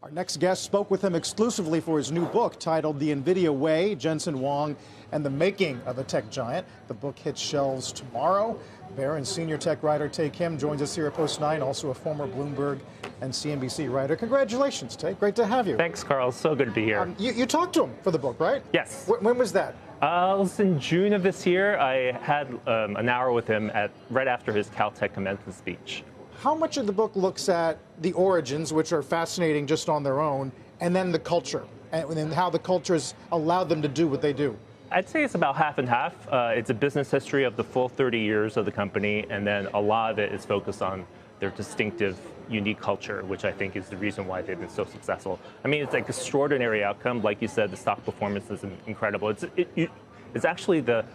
Our next guest spoke with him exclusively for his new book titled The Nvidia Way, Jensen Huang and the Making of a Tech Giant. The book hits shelves tomorrow. Barron senior tech writer Tae Kim joins us here at Post 9, also a former Bloomberg and CNBC writer. Congratulations, Tae. Great to have you. Thanks, Carl. So good to be here. You talked to him for the book, right? Yes. When was that? It was in June of this year. I had an hour with him right after his Caltech commencement speech. How much of the book looks at the origins, which are fascinating just on their own, and then the culture, and how the cultures allowed them to do what they do? I'd say it's about half and half. It's a business history of the full 30 years of the company, and then a lot of it is focused on their distinctive, unique culture, which I think is the reason why they've been so successful. I mean, it's like extraordinary outcome. Like you said, the stock performance is incredible. It's actually the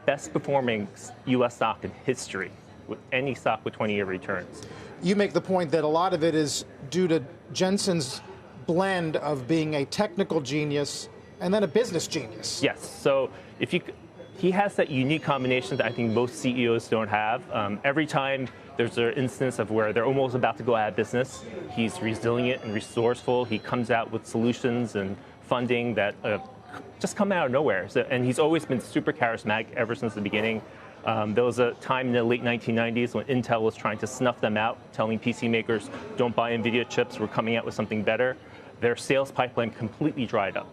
best performing U.S. stock in history, with any stock with 20-year returns. You make the point that a lot of it is due to Jensen's blend of being a technical genius and then a business genius. Yes. So he has that unique combination that I think most CEOs don't have. Every time there's an instance of where they're almost about to go out of business, he's resilient and resourceful. He comes out with solutions and funding that just come out of nowhere. And he's always been super charismatic ever since the beginning. There was a time in the late 1990s when Intel was trying to snuff them out, telling PC makers, don't buy Nvidia chips, we're coming out with something better. Their sales pipeline completely dried up.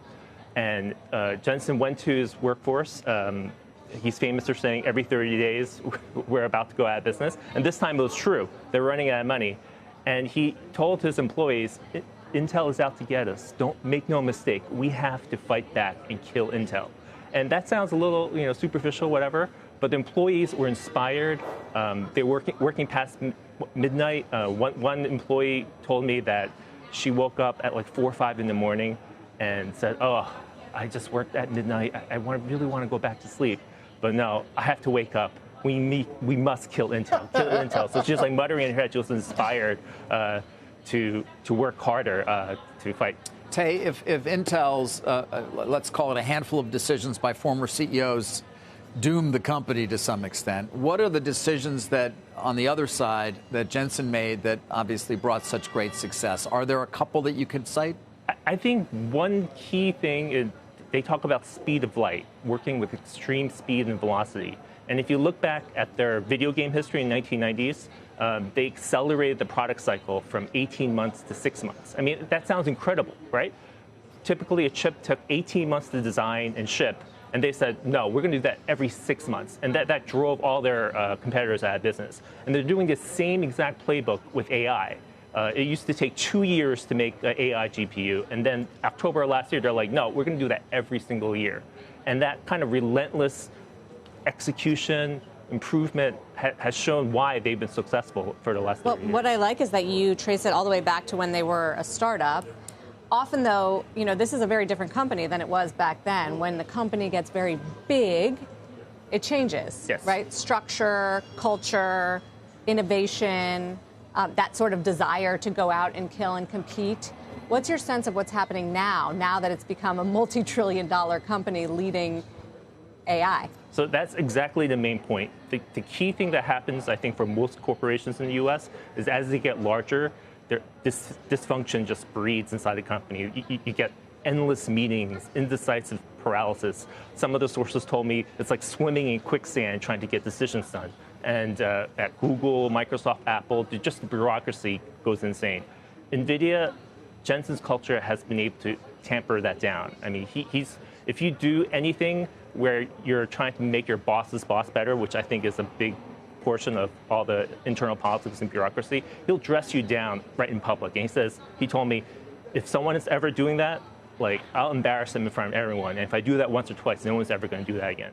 And Jensen went to his workforce. He's famous for saying every 30 days, we're about to go out of business. And this time it was true. They're running out of money. And he told his employees, Intel is out to get us. Don't make no mistake. We have to fight back and kill Intel. And that sounds a little, superficial, whatever. But the employees were inspired. They were working past midnight. One employee told me that she woke up at like 4 or 5 in the morning and said, "Oh, I just worked at midnight. I really want to go back to sleep, but no, I have to wake up. We must kill Intel. Kill Intel." So she's like muttering in her head. She was inspired to work harder to fight. Tae, if Intel's, let's call it a handful of decisions by former CEOs, doomed the company to some extent, what are the decisions that, on the other side, that Jensen made that obviously brought such great success? Are there a couple that you could cite? I think one key thing is they talk about speed of light, working with extreme speed and velocity. And if you look back at their video game history in the 1990s, they accelerated the product cycle from 18 months to 6 months. I mean, that sounds incredible, right? Typically, a chip took 18 months to design and ship. And they said, no, we're going to do that every 6 months. And that drove all their competitors out of business. And they're doing the same exact playbook with AI. It used to take 2 years to make an AI GPU. And then October last year, they're like, no, we're going to do that every single year. And that kind of relentless execution, improvement has shown why they've been successful for the last 30 years. What I like is that you trace it all the way back to when they were a startup. Often, though, this is a very different company than it was back then. When the company gets very big, it changes, yes. Right? Structure, culture, innovation, that sort of desire to go out and kill and compete. What's your sense of what's happening now that it's become a multi-trillion-dollar company leading AI? So that's exactly the main point. The key thing that happens, I think, for most corporations in the U.S. is as they get larger, this dysfunction just breeds inside the company. You get endless meetings, indecisive paralysis. Some of the sources told me it's like swimming in quicksand trying to get decisions done. And at Google, Microsoft, Apple, just the bureaucracy goes insane. Nvidia, Jensen's culture has been able to tamper that down. I mean, if you do anything where you're trying to make your boss's boss better, which I think is a big portion of all the internal politics and bureaucracy, he'll dress you down right in public. And he told me, if someone is ever doing that, I'll embarrass them in front of everyone. And if I do that once or twice, no one's ever going to do that again.